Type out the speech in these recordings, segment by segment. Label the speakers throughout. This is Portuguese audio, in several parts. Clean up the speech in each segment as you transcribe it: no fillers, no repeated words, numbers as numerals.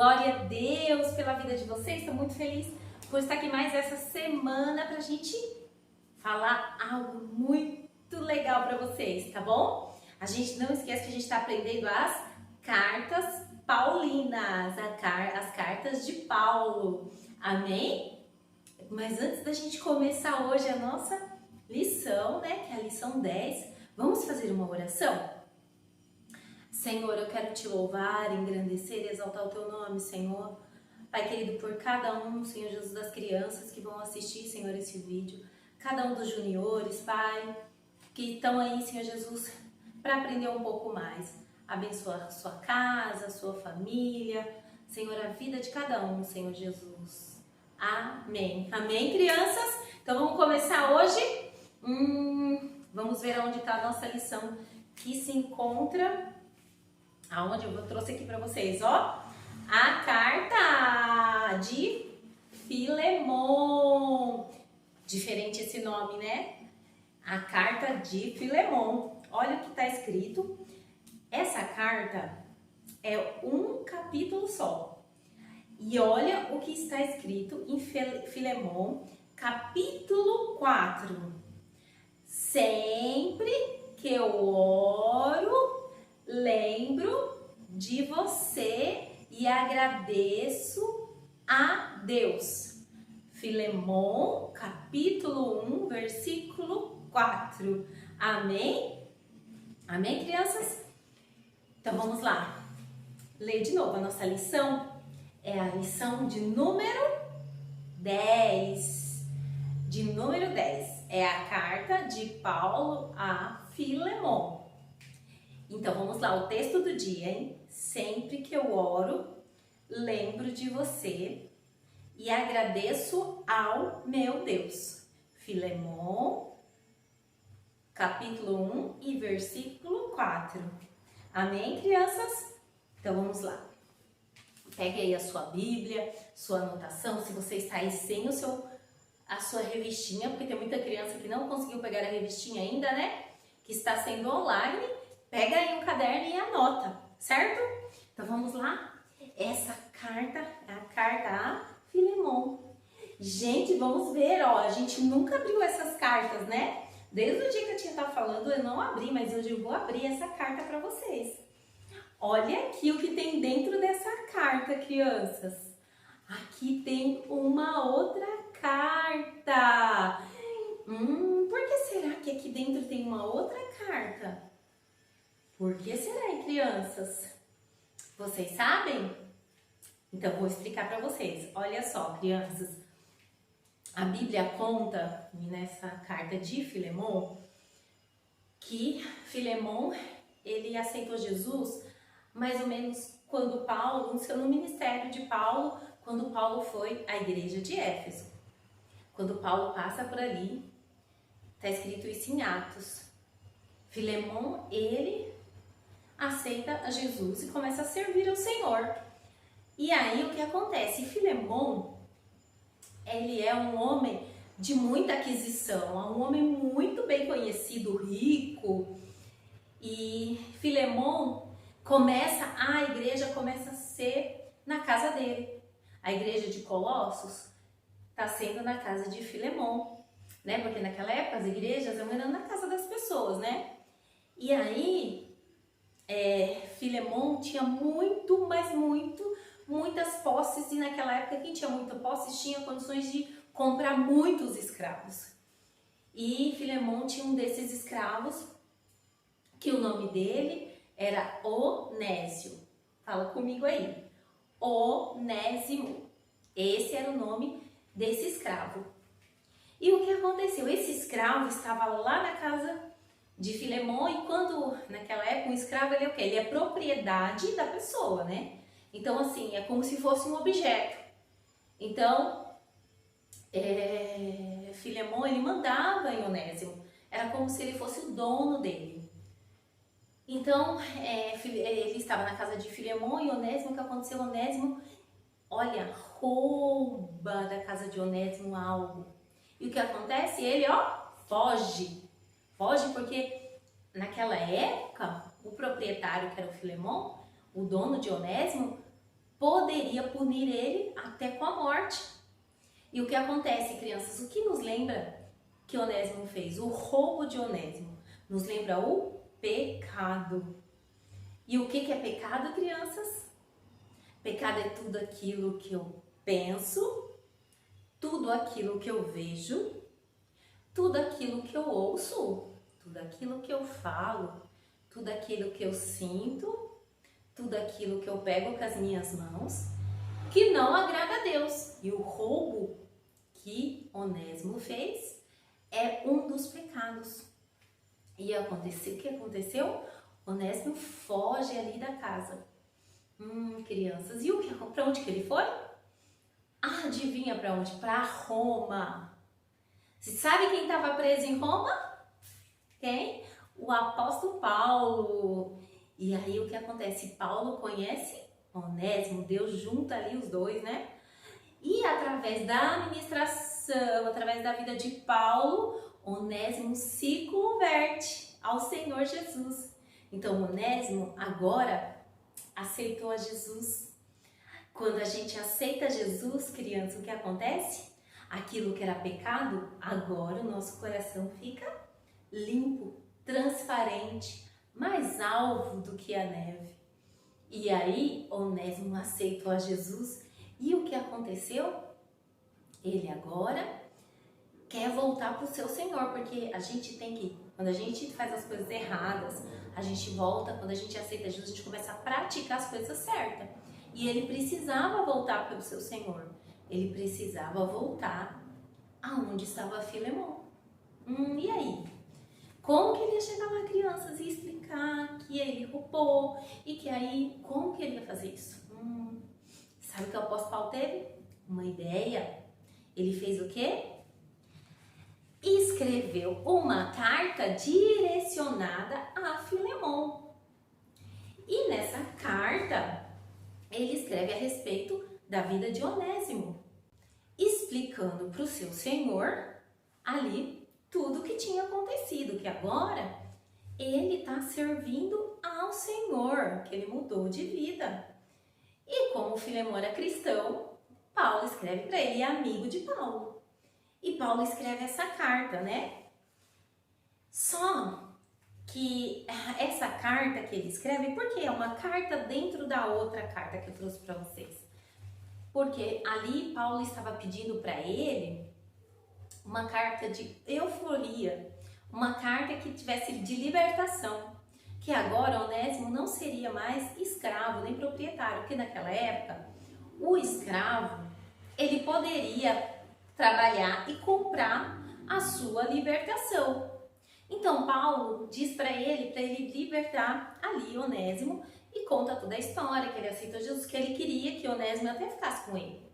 Speaker 1: Glória a Deus pela vida de vocês. Estou muito feliz por estar aqui mais essa semana para a gente falar algo muito legal para vocês, tá bom? A gente não esquece que a gente está aprendendo as cartas paulinas, as cartas de Paulo. Amém? Mas antes da gente começar hoje a nossa lição, né, que é a lição 10, vamos fazer uma oração? Senhor, eu quero te louvar, engrandecer e exaltar o teu nome, Senhor. Pai querido, por cada um, Senhor Jesus, das crianças que vão assistir, Senhor, esse vídeo. Cada um dos juniores, Pai, que estão aí, Senhor Jesus, para aprender um pouco mais. Abençoa a sua casa, a sua família, Senhor, a vida de cada um, Senhor Jesus. Amém. Amém, crianças? Então vamos começar hoje. Vamos ver onde está a nossa lição que se encontra. Aonde eu trouxe aqui para vocês, ó. A carta de Filemon. Diferente esse nome, né? A carta de Filemon. Olha o que está escrito. Essa carta é um capítulo só. E olha o que está escrito em Filemon, capítulo 4. Sempre que eu oro, lembro de você e agradeço a Deus. Filemon, capítulo 1, versículo 4. Amém? Amém, crianças? Então vamos lá. Ler de novo a nossa lição. É a lição de número 10. De número 10. É a carta de Paulo a Filemon. Então vamos lá, o texto do dia, hein? Sempre que eu oro, lembro de você e agradeço ao meu Deus. Filemon, capítulo 1 e versículo 4. Amém, crianças? Então vamos lá. Pegue aí a sua Bíblia, sua anotação, se você está aí sem a sua revistinha, porque tem muita criança que não conseguiu pegar a revistinha ainda, né? Que está sendo online. Pega aí um caderno e anota, certo? Então vamos lá? Essa carta é a carta a Filemon. Gente, vamos ver, ó, a gente nunca abriu essas cartas, né? Desde o dia que a tia tá falando, eu não abri, mas hoje eu vou abrir essa carta para vocês. Olha aqui o que tem dentro dessa carta, crianças. Aqui tem uma outra carta. Por que será que aqui dentro tem uma outra carta? Por que será, hein, crianças? Vocês sabem? Então, vou explicar para vocês. Olha só, crianças. A Bíblia conta, nessa carta de Filemon, que Filemon, ele aceitou Jesus mais ou menos quando Paulo, no ministério de Paulo, quando Paulo foi à igreja de Éfeso. Quando Paulo passa por ali, está escrito isso em Atos. Filemon, ele aceita a Jesus e começa a servir ao Senhor. E aí o que acontece? Filemon, ele é um homem de muita aquisição, é um homem muito bem conhecido, rico. E Filemon a igreja começa a ser na casa dele. A igreja de Colossos está sendo na casa de Filemon, né? Porque naquela época as igrejas eram na casa das pessoas, né? E aí Filemon tinha muitas posses, e naquela época quem tinha muita posse tinha condições de comprar muitos escravos. E Filemon tinha um desses escravos, que o nome dele era Onésio. Fala comigo aí. Onésimo. Esse era o nome desse escravo. E o que aconteceu? Esse escravo estava lá na casa de Filemon, e quando, naquela época, um escravo, ele é o quê? Ele é propriedade da pessoa, né? Então, assim, é como se fosse um objeto. Então, Filemon, ele mandava em Onésimo. Era como se ele fosse o dono dele. Então, ele estava na casa de Filemon e Onésimo, o que aconteceu? Onésimo, olha, rouba da casa de Onésimo algo. E o que acontece? Ele, foge. Foge porque naquela época, o proprietário, que era o Filemon, o dono de Onésimo, poderia punir ele até com a morte. E o que acontece, crianças? O que nos lembra que Onésimo fez? O roubo de Onésimo nos lembra o pecado. E o que é pecado, crianças? Pecado é tudo aquilo que eu penso, tudo aquilo que eu vejo, tudo aquilo que eu ouço, tudo aquilo que eu falo, tudo aquilo que eu sinto, tudo aquilo que eu pego com as minhas mãos, que não agrada a Deus. E o roubo que Onésimo fez é um dos pecados. E aconteceu, o que aconteceu? Onésimo foge ali da casa. Crianças, e para onde que ele foi? Adivinha para onde? Para Roma. Você sabe quem estava preso em Roma? Quem? O apóstolo Paulo. E aí o que acontece? Paulo conhece Onésimo, Deus junta ali os dois, né? E através da administração, através da vida de Paulo, Onésimo se converte ao Senhor Jesus. Então Onésimo agora aceitou a Jesus. Quando a gente aceita Jesus, criança, o que acontece? Aquilo que era pecado, agora o nosso coração fica limpo, transparente, mais alvo do que a neve. E aí, Onésimo aceitou a Jesus. E o que aconteceu? Ele agora quer voltar para o seu Senhor, porque a gente tem que, quando a gente faz as coisas erradas, a gente volta, quando a gente aceita Jesus, a gente começa a praticar as coisas certas. E ele precisava voltar para o seu Senhor. Ele precisava voltar aonde estava Filemon. E aí? Como que ele ia chegar lá, crianças, e explicar que ele roubou? E que aí, como que ele ia fazer isso? Sabe o que o apóstolo Paulo teve? Uma ideia. Ele fez o quê? Escreveu uma carta direcionada a Filemon. E nessa carta, ele escreve a respeito da vida de Onésimo, explicando para o seu senhor ali tudo o que tinha acontecido, que agora ele está servindo ao Senhor, que ele mudou de vida. E como Filemon era cristão, Paulo escreve para ele, é amigo de Paulo. E Paulo escreve essa carta, né? Só que essa carta que ele escreve, por que é uma carta dentro da outra carta que eu trouxe para vocês? Porque ali Paulo estava pedindo para ele uma carta de euforia, uma carta que tivesse de libertação, que agora Onésimo não seria mais escravo nem proprietário, porque naquela época o escravo ele poderia trabalhar e comprar a sua libertação. Então Paulo diz para ele libertar ali Onésimo e conta toda a história, que ele aceitou Jesus, que ele queria que Onésimo até ficasse com ele.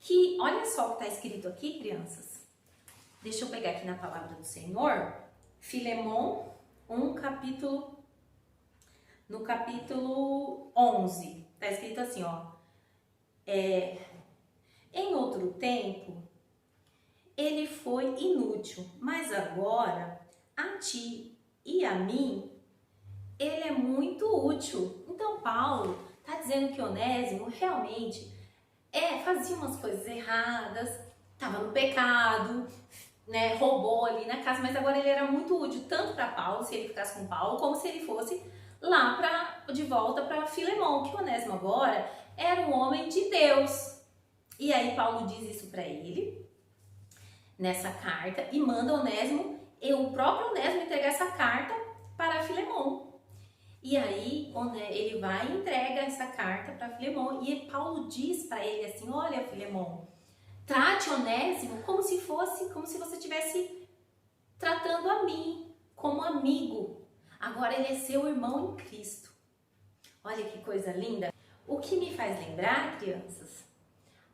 Speaker 1: Que olha só o que está escrito aqui, crianças. Deixa eu pegar aqui na palavra do Senhor, Filemon 1, no capítulo 11, está escrito assim, ó. Em outro tempo, ele foi inútil, mas agora, a ti e a mim, ele é muito útil. Então, Paulo está dizendo que Onésimo realmente fazia umas coisas erradas, estava no pecado, né, roubou ali na casa, mas agora ele era muito útil, tanto para Paulo, se ele ficasse com Paulo, como se ele fosse lá de volta para Filemon, que Onésimo agora era um homem de Deus. E aí Paulo diz isso para ele, nessa carta, e manda o próprio Onésimo entregar essa carta para Filemon. E aí ele vai e entrega essa carta para Filemon, e Paulo diz para ele assim, olha Filemon, trate Onésimo como se você estivesse tratando a mim, como amigo. Agora ele é seu irmão em Cristo. Olha que coisa linda. O que me faz lembrar, crianças,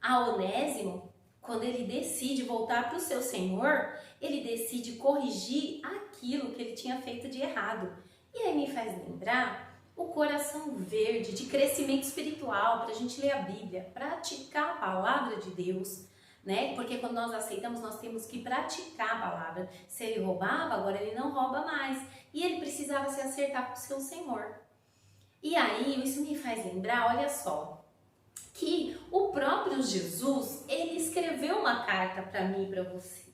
Speaker 1: a Onésimo, quando ele decide voltar para o seu Senhor, ele decide corrigir aquilo que ele tinha feito de errado. E aí me faz lembrar o coração verde de crescimento espiritual, para a gente ler a Bíblia, praticar a palavra de Deus, né? Porque quando nós aceitamos, nós temos que praticar a palavra. Se ele roubava, agora ele não rouba mais. E ele precisava se acertar com o seu Senhor. E aí, isso me faz lembrar, olha só, que o próprio Jesus, ele escreveu uma carta para mim e para você.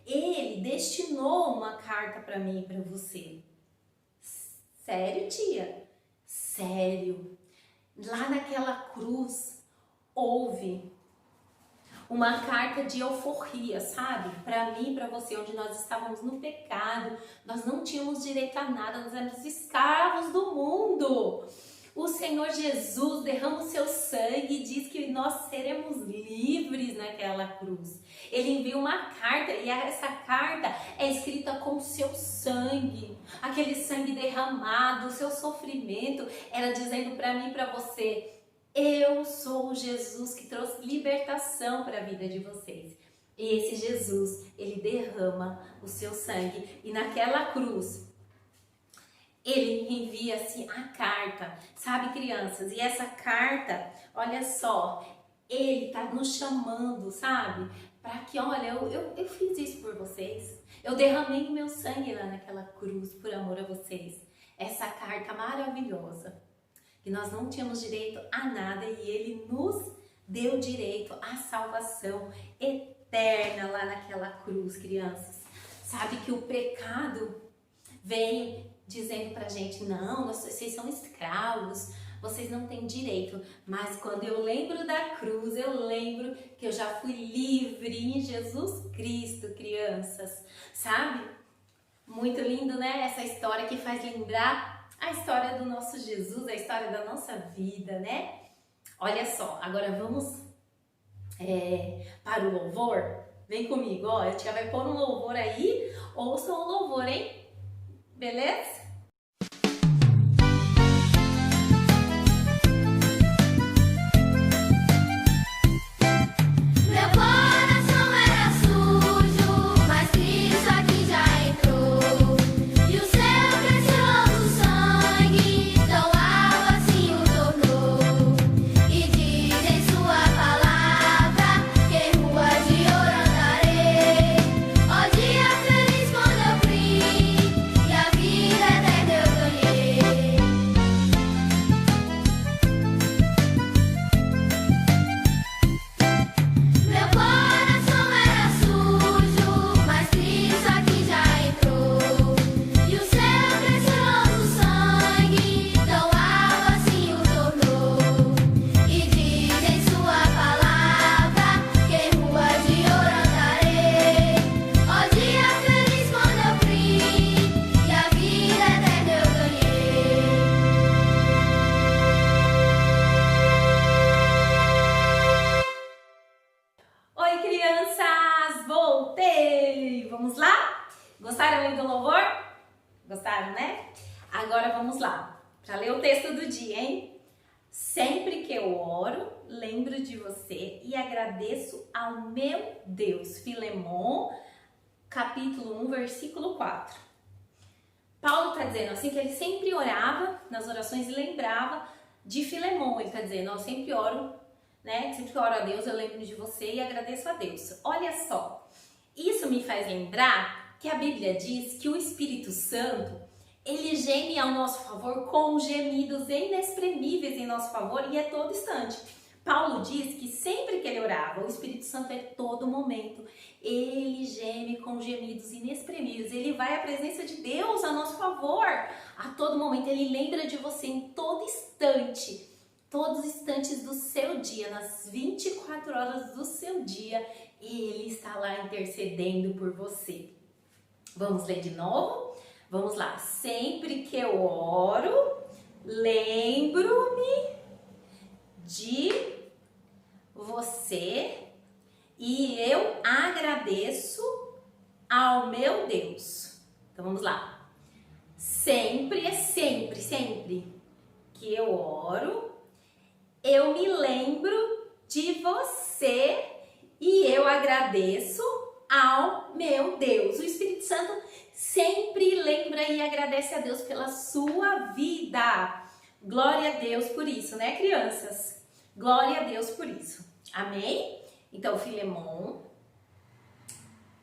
Speaker 1: Ele destinou uma carta para mim e para você. Sério, tia? Sério. Lá naquela cruz houve uma carta de euforia, sabe? Para mim e para você, onde nós estávamos no pecado, nós não tínhamos direito a nada, nós éramos escravos do mundo. O Senhor Jesus derrama o seu sangue e diz que nós seremos livres naquela cruz. Ele envia uma carta e essa carta é escrita com o seu sangue. Aquele sangue derramado, o seu sofrimento era dizendo para mim e para você: eu sou o Jesus que trouxe libertação para a vida de vocês. E esse Jesus, ele derrama o seu sangue. E naquela cruz, ele envia assim a carta, sabe, crianças? E essa carta, olha só, ele tá nos chamando, sabe? Para que, olha, eu fiz isso por vocês. Eu derramei o meu sangue lá naquela cruz por amor a vocês. Essa carta maravilhosa, que nós não tínhamos direito a nada e ele nos deu direito à salvação eterna lá naquela cruz, crianças. Sabe que o pecado vem dizendo pra gente: não, vocês são escravos, vocês não têm direito. Mas quando eu lembro da cruz, eu lembro que eu já fui livre em Jesus Cristo, crianças. Sabe? Muito lindo, né? Essa história que faz lembrar a história do nosso Jesus, a história da nossa vida, né? Olha só, agora vamos para o louvor. Vem comigo, ó, a tia vai pôr um louvor aí, ouçam o louvor, hein? Beleza? Gostaram aí do louvor? Gostaram, né? Agora vamos lá, para ler o texto do dia, hein? Sempre que eu oro, lembro de você e agradeço ao meu Deus. Filemon, capítulo 1, versículo 4. Paulo está dizendo assim que ele sempre orava nas orações e lembrava de Filemon. Ele está dizendo: eu sempre oro, né? Sempre que eu oro a Deus, eu lembro de você e agradeço a Deus. Olha só, isso me faz lembrar que a Bíblia diz que o Espírito Santo, ele geme ao nosso favor com gemidos inexprimíveis em nosso favor e é todo instante. Paulo diz que sempre que ele orava, o Espírito Santo é todo momento, ele geme com gemidos inexprimíveis, ele vai à presença de Deus a nosso favor a todo momento, ele lembra de você em todo instante, todos os instantes do seu dia, nas 24 horas do seu dia, ele está lá intercedendo por você. Vamos ler de novo? Vamos lá. Sempre que eu oro, lembro-me de você e eu agradeço ao meu Deus. Então vamos lá. Sempre que eu oro, eu me lembro de você e eu agradeço ao meu Deus. O Espírito Santo sempre lembra e agradece a Deus pela sua vida. Glória a Deus por isso, né, crianças? Glória a Deus por isso. Amém? Então, Filemon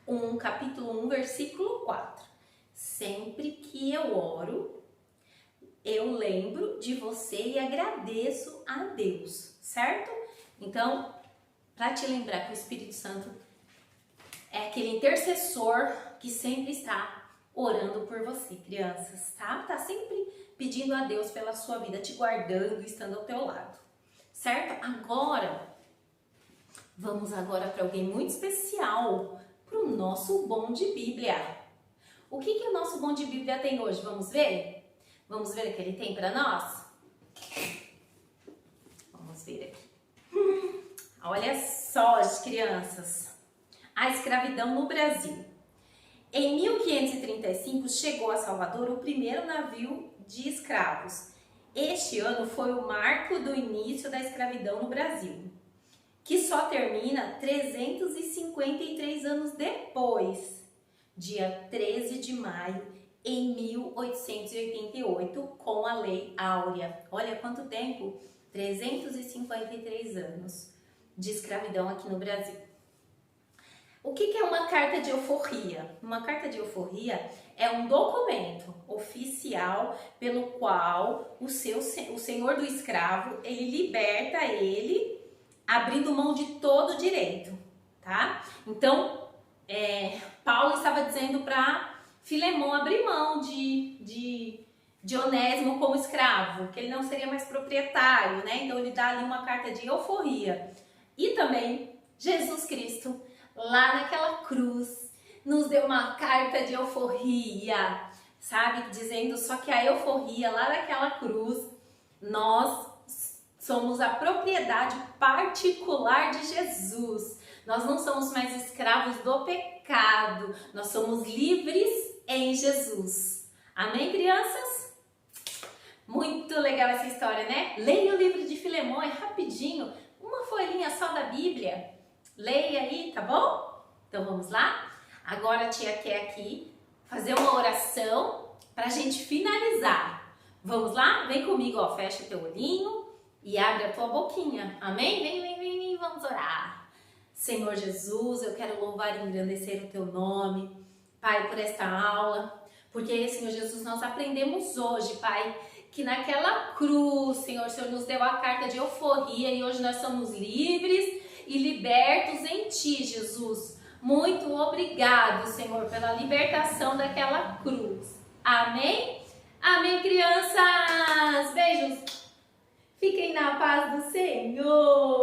Speaker 1: 1, capítulo 1, versículo 4. Sempre que eu oro, eu lembro de você e agradeço a Deus, certo? Então, para te lembrar que o Espírito Santo é aquele intercessor que sempre está orando por você, crianças, tá? Tá sempre pedindo a Deus pela sua vida, te guardando, estando ao teu lado, certo? Vamos agora para alguém muito especial, para o nosso Bom de Bíblia. O que o nosso Bom de Bíblia tem hoje? Vamos ver? Vamos ver o que ele tem para nós? Vamos ver aqui. Olha só, as crianças. A escravidão no Brasil. Em 1535 chegou a Salvador o primeiro navio de escravos. Este ano foi o marco do início da escravidão no Brasil, que só termina 353 anos depois, dia 13 de maio em 1888, com a Lei Áurea. Olha quanto tempo! 353 anos de escravidão aqui no Brasil. O que é uma carta de euforia? Uma carta de euforia é um documento oficial pelo qual o senhor do escravo, ele liberta ele, abrindo mão de todo o direito, tá? Então, Paulo estava dizendo para Filemão abrir mão de Onésimo como escravo, que ele não seria mais proprietário, né? Então ele dá ali uma carta de euforia. E também Jesus Cristo, lá naquela cruz, nos deu uma carta de euforia, sabe? Dizendo só que a euforia lá naquela cruz, nós somos a propriedade particular de Jesus. Nós não somos mais escravos do pecado, nós somos livres em Jesus. Amém, crianças? Muito legal essa história, né? Leia o livro de Filemão, é rapidinho, uma folhinha só da Bíblia. Leia aí, tá bom? Então vamos lá? Agora a tia quer aqui fazer uma oração pra gente finalizar. Vamos lá? Vem comigo, ó, fecha o teu olhinho e abre a tua boquinha. Amém? Vem, vamos orar. Senhor Jesus, eu quero louvar e engrandecer o teu nome, Pai, por esta aula, porque, Senhor Jesus, nós aprendemos hoje, Pai, que naquela cruz, Senhor, o Senhor nos deu a carta de euforia e hoje nós somos livres e libertos em Ti, Jesus. Muito obrigado, Senhor, pela libertação daquela cruz. Amém? Amém, crianças! Beijos! Fiquem na paz do Senhor!